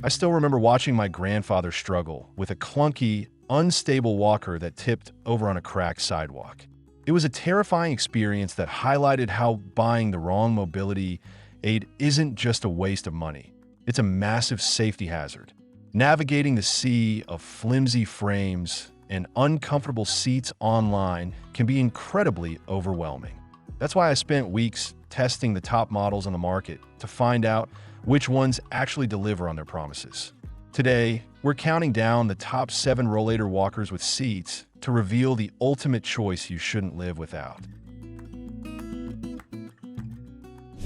I still remember watching my grandfather struggle with a clunky, unstable walker that tipped over on a cracked sidewalk. It was a terrifying experience that highlighted how buying the wrong mobility aid isn't just a waste of money. It's a massive safety hazard. Navigating the sea of flimsy frames and uncomfortable seats online can be incredibly overwhelming. That's why I spent weeks testing the top models on the market to find out which ones actually deliver on their promises. Today, we're counting down the top 7 Rollator Walkers with seats to reveal the ultimate choice you shouldn't live without.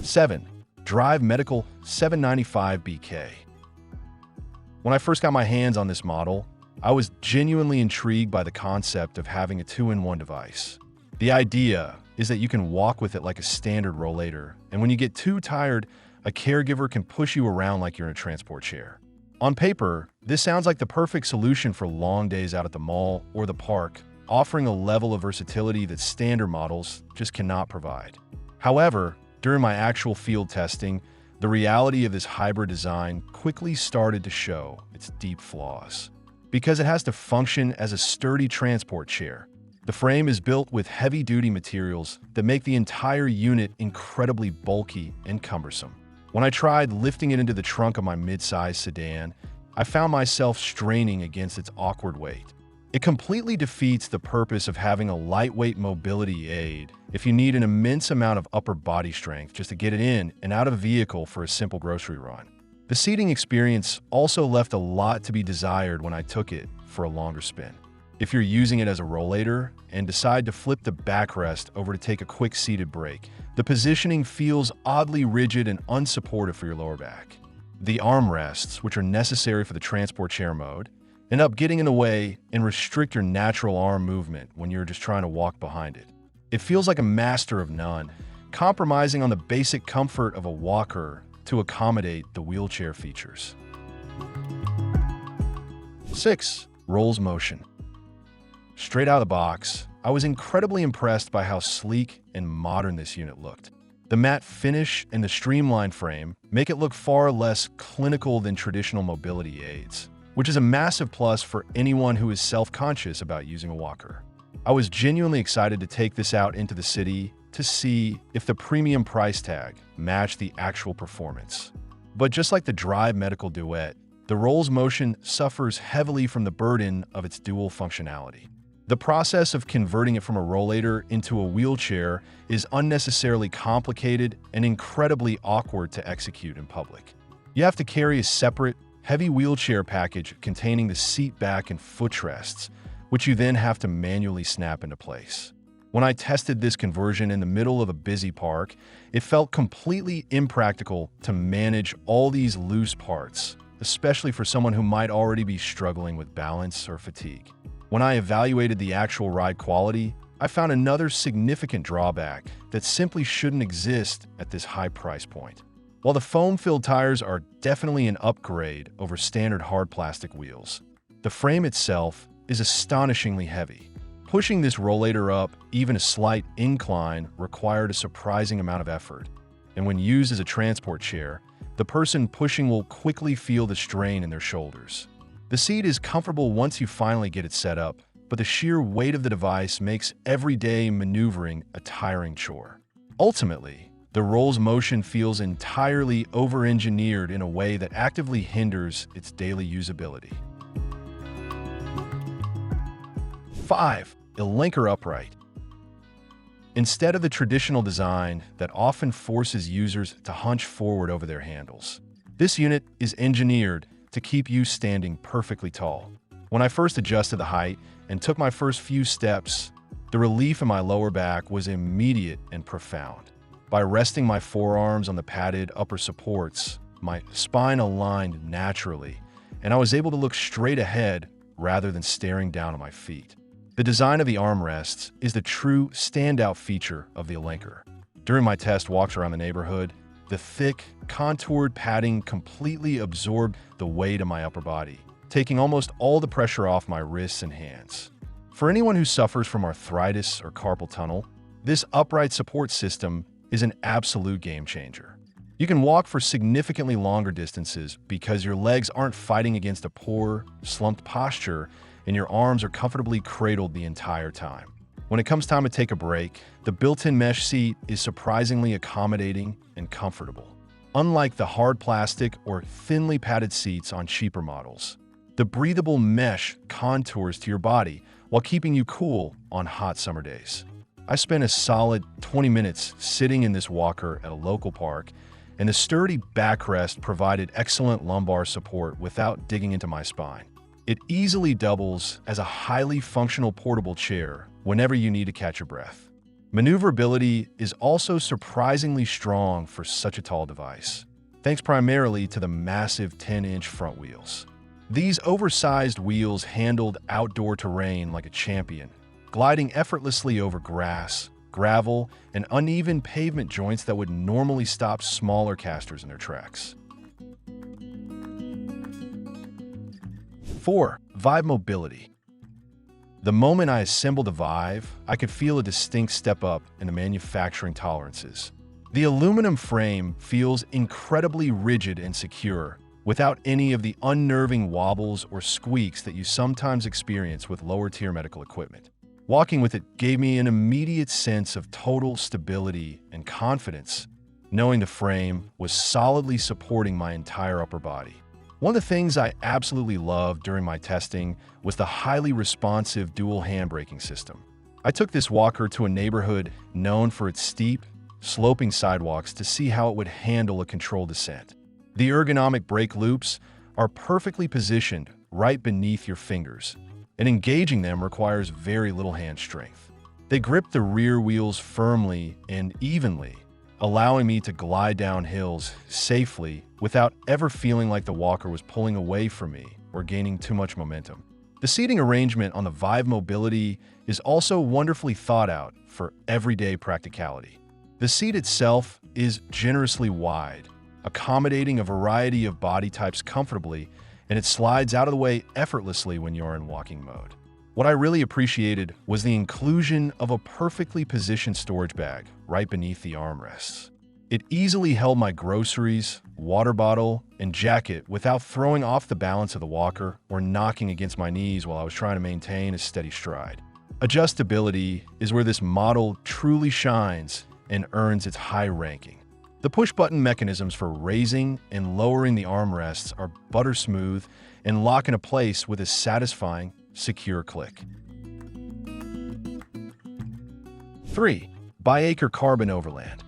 7. Drive Medical 795 BK. When I first got my hands on this model, I was genuinely intrigued by the concept of having a 2-in-1 device. The idea is that you can walk with it like a standard rollator, and when you get too tired, a caregiver can push you around like you're in a transport chair. On paper, this sounds like the perfect solution for long days out at the mall or the park, offering a level of versatility that standard models just cannot provide. However, during my actual field testing, the reality of this hybrid design quickly started to show its deep flaws. Because it has to function as a sturdy transport chair, the frame is built with heavy-duty materials that make the entire unit incredibly bulky and cumbersome. When I tried lifting it into the trunk of my mid-size sedan, I found myself straining against its awkward weight. It completely defeats the purpose of having a lightweight mobility aid if you need an immense amount of upper body strength just to get it in and out of vehicle for a simple grocery run. The seating experience also left a lot to be desired when I took it for a longer spin. If you're using it as a rollator and decide to flip the backrest over to take a quick seated break, the positioning feels oddly rigid and unsupportive for your lower back. The armrests, which are necessary for the transport chair mode, end up getting in the way and restrict your natural arm movement when you're just trying to walk behind it. It feels like a master of none, compromising on the basic comfort of a walker to accommodate the wheelchair features. 6. Rollz Motion. Straight out of the box, I was incredibly impressed by how sleek and modern this unit looked. The matte finish and the streamlined frame make it look far less clinical than traditional mobility aids, which is a massive plus for anyone who is self-conscious about using a walker. I was genuinely excited to take this out into the city to see if the premium price tag matched the actual performance. But just like the Drive Medical Duet, the Rollz Motion suffers heavily from the burden of its dual functionality. The process of converting it from a rollator into a wheelchair is unnecessarily complicated and incredibly awkward to execute in public. You have to carry a separate, heavy wheelchair package containing the seat back and footrests, which you then have to manually snap into place. When I tested this conversion in the middle of a busy park, it felt completely impractical to manage all these loose parts, especially for someone who might already be struggling with balance or fatigue. When I evaluated the actual ride quality, I found another significant drawback that simply shouldn't exist at this high price point. While the foam-filled tires are definitely an upgrade over standard hard plastic wheels, the frame itself is astonishingly heavy. Pushing this rollator up even a slight incline required a surprising amount of effort, and when used as a transport chair, the person pushing will quickly feel the strain in their shoulders. The seat is comfortable once you finally get it set up, but the sheer weight of the device makes everyday maneuvering a tiring chore. Ultimately, the Rollz Motion feels entirely over-engineered in a way that actively hinders its daily usability. 5. ELENKER Upright. Instead of the traditional design that often forces users to hunch forward over their handles, this unit is engineered to keep you standing perfectly tall. When I first adjusted the height and took my first few steps, the relief in my lower back was immediate and profound. By resting my forearms on the padded upper supports, my spine aligned naturally, and I was able to look straight ahead rather than staring down at my feet. The design of the armrests is the true standout feature of the ELENKER. During my test walks around the neighborhood, the thick, contoured padding completely absorbed the weight of my upper body, taking almost all the pressure off my wrists and hands. For anyone who suffers from arthritis or carpal tunnel, this upright support system is an absolute game changer. You can walk for significantly longer distances because your legs aren't fighting against a poor, slumped posture and your arms are comfortably cradled the entire time. When it comes time to take a break, the built-in mesh seat is surprisingly accommodating and comfortable. Unlike the hard plastic or thinly padded seats on cheaper models, the breathable mesh contours to your body while keeping you cool on hot summer days. I spent a solid 20 minutes sitting in this walker at a local park, and the sturdy backrest provided excellent lumbar support without digging into my spine. It easily doubles as a highly functional portable chair whenever you need to catch your breath. Maneuverability is also surprisingly strong for such a tall device, thanks primarily to the massive 10-inch front wheels. These oversized wheels handled outdoor terrain like a champion, gliding effortlessly over grass, gravel, and uneven pavement joints that would normally stop smaller casters in their tracks. 4. Vive Mobility. The moment I assembled the Vive, I could feel a distinct step up in the manufacturing tolerances. The aluminum frame feels incredibly rigid and secure, without any of the unnerving wobbles or squeaks that you sometimes experience with lower-tier medical equipment. Walking with it gave me an immediate sense of total stability and confidence, knowing the frame was solidly supporting my entire upper body. One of the things I absolutely loved during my testing was the highly responsive dual handbraking system. I took this walker to a neighborhood known for its steep, sloping sidewalks to see how it would handle a controlled descent. The ergonomic brake loops are perfectly positioned right beneath your fingers, and engaging them requires very little hand strength. They grip the rear wheels firmly and evenly, allowing me to glide down hills safely without ever feeling like the walker was pulling away from me or gaining too much momentum. The seating arrangement on the Vive Mobility is also wonderfully thought out for everyday practicality. The seat itself is generously wide, accommodating a variety of body types comfortably, and it slides out of the way effortlessly when you're in walking mode. What I really appreciated was the inclusion of a perfectly positioned storage bag right beneath the armrests. It easily held my groceries, water bottle, and jacket without throwing off the balance of the walker or knocking against my knees while I was trying to maintain a steady stride. Adjustability is where this model truly shines and earns its high ranking. The push-button mechanisms for raising and lowering the armrests are butter smooth and lock into place with a satisfying, secure click. 3. byACRE Carbon Overland.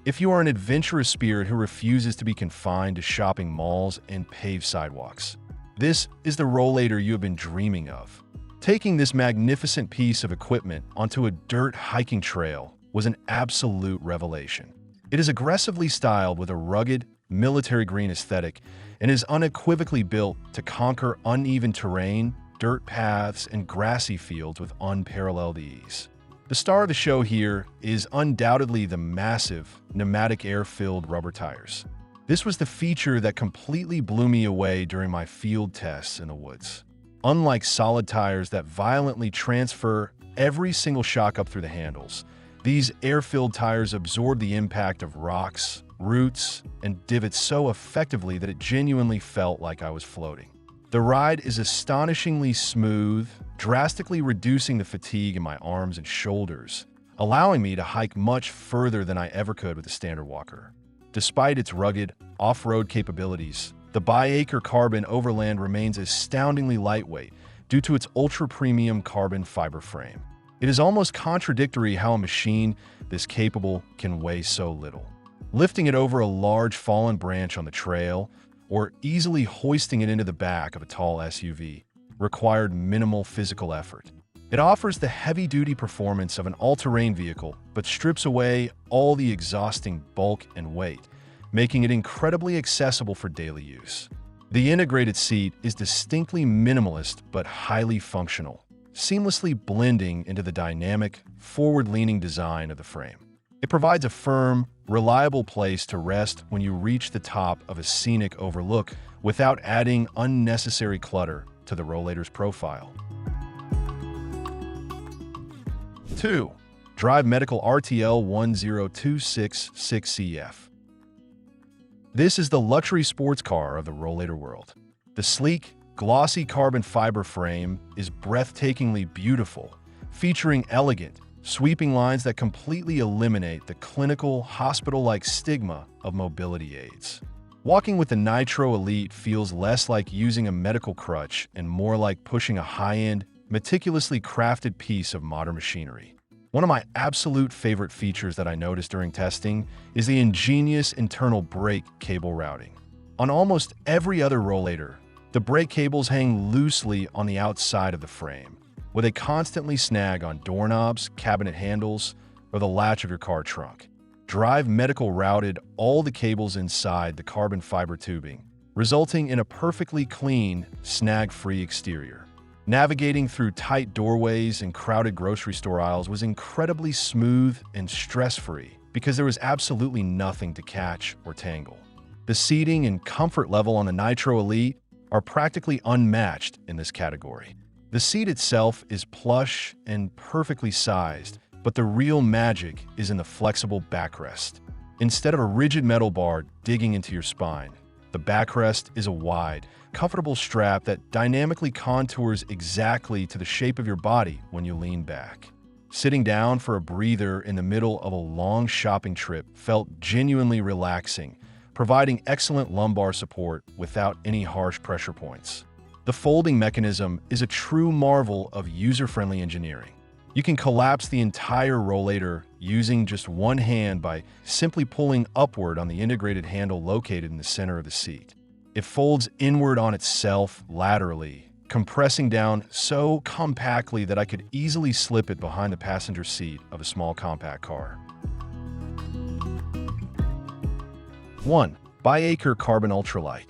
If you are an adventurous spirit who refuses to be confined to shopping malls and paved sidewalks, this is the Rollator you have been dreaming of. Taking this magnificent piece of equipment onto a dirt hiking trail was an absolute revelation. It is aggressively styled with a rugged, military green aesthetic and is unequivocally built to conquer uneven terrain, dirt paths, and grassy fields with unparalleled ease. The star of the show here is undoubtedly the massive, pneumatic air-filled rubber tires. This was the feature that completely blew me away during my field tests in the woods. Unlike solid tires that violently transfer every single shock up through the handles, these air-filled tires absorb the impact of rocks, roots, and divots so effectively that it genuinely felt like I was floating. The ride is astonishingly smooth, drastically reducing the fatigue in my arms and shoulders, allowing me to hike much further than I ever could with a standard walker. Despite its rugged, off-road capabilities, the byACRE Carbon Overland remains astoundingly lightweight due to its ultra-premium carbon fiber frame. It is almost contradictory how a machine this capable can weigh so little. Lifting it over a large fallen branch on the trail, or easily hoisting it into the back of a tall SUV, required minimal physical effort. It offers the heavy-duty performance of an all-terrain vehicle, but strips away all the exhausting bulk and weight, making it incredibly accessible for daily use. The integrated seat is distinctly minimalist but highly functional, seamlessly blending into the dynamic, forward-leaning design of the frame. It provides a firm, reliable place to rest when you reach the top of a scenic overlook without adding unnecessary clutter to the Rollator's profile. 2. Drive Medical RTL 10266CF. This is the luxury sports car of the Rollator world. The sleek, glossy carbon fiber frame is breathtakingly beautiful, featuring elegant, sweeping lines that completely eliminate the clinical, hospital-like stigma of mobility aids. Walking with the Nitro Elite feels less like using a medical crutch and more like pushing a high-end, meticulously crafted piece of modern machinery. One of my absolute favorite features that I noticed during testing is the ingenious internal brake cable routing. On almost every other Rollator, the brake cables hang loosely on the outside of the frame, where they constantly snag on doorknobs, cabinet handles, or the latch of your car trunk. Drive Medical routed all the cables inside the carbon fiber tubing, resulting in a perfectly clean, snag-free exterior. Navigating through tight doorways and crowded grocery store aisles was incredibly smooth and stress-free because there was absolutely nothing to catch or tangle. The seating and comfort level on the Nitro Elite are practically unmatched in this category. The seat itself is plush and perfectly sized, but the real magic is in the flexible backrest. Instead of a rigid metal bar digging into your spine, the backrest is a wide, comfortable strap that dynamically contours exactly to the shape of your body when you lean back. Sitting down for a breather in the middle of a long shopping trip felt genuinely relaxing, providing excellent lumbar support without any harsh pressure points. The folding mechanism is a true marvel of user-friendly engineering. You can collapse the entire Rollator using just one hand by simply pulling upward on the integrated handle located in the center of the seat. It folds inward on itself laterally, compressing down so compactly that I could easily slip it behind the passenger seat of a small compact car. 1. byACRE Carbon Ultralight.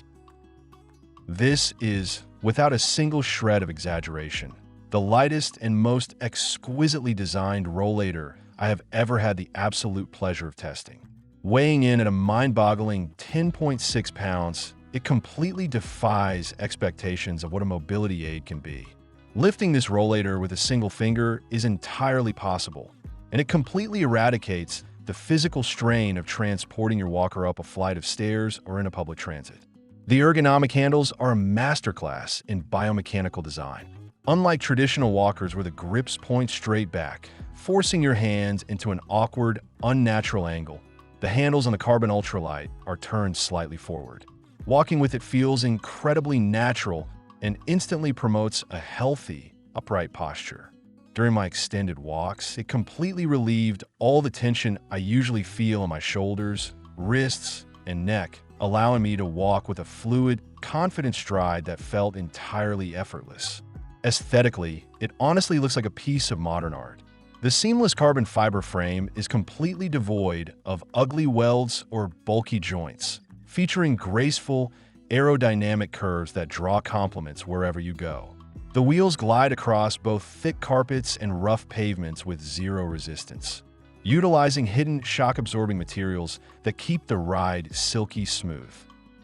This is, without a single shred of exaggeration, the lightest and most exquisitely designed Rollator I have ever had the absolute pleasure of testing. Weighing in at a mind-boggling 10.6 pounds, it completely defies expectations of what a mobility aid can be. Lifting this Rollator with a single finger is entirely possible, and it completely eradicates the physical strain of transporting your walker up a flight of stairs or in a public transit. The ergonomic handles are a masterclass in biomechanical design. Unlike traditional walkers where the grips point straight back, forcing your hands into an awkward, unnatural angle, the handles on the Carbon Ultralight are turned slightly forward. Walking with it feels incredibly natural and instantly promotes a healthy, upright posture. During my extended walks, it completely relieved all the tension I usually feel on my shoulders, wrists, and neck, allowing me to walk with a fluid, confident stride that felt entirely effortless. Aesthetically, it honestly looks like a piece of modern art. The seamless carbon fiber frame is completely devoid of ugly welds or bulky joints, featuring graceful, aerodynamic curves that draw compliments wherever you go. The wheels glide across both thick carpets and rough pavements with zero resistance, utilizing hidden shock-absorbing materials that keep the ride silky smooth.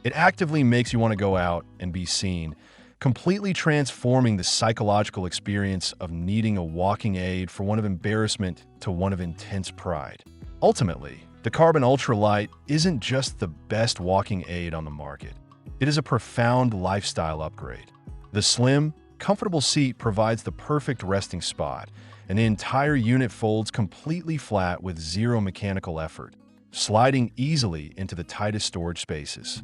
It actively makes you want to go out and be seen, completely transforming the psychological experience of needing a walking aid from one of embarrassment to one of intense pride. Ultimately, the Carbon Ultralight isn't just the best walking aid on the market. It is a profound lifestyle upgrade. The slim, comfortable seat provides the perfect resting spot, and the entire unit folds completely flat with zero mechanical effort, sliding easily into the tightest storage spaces.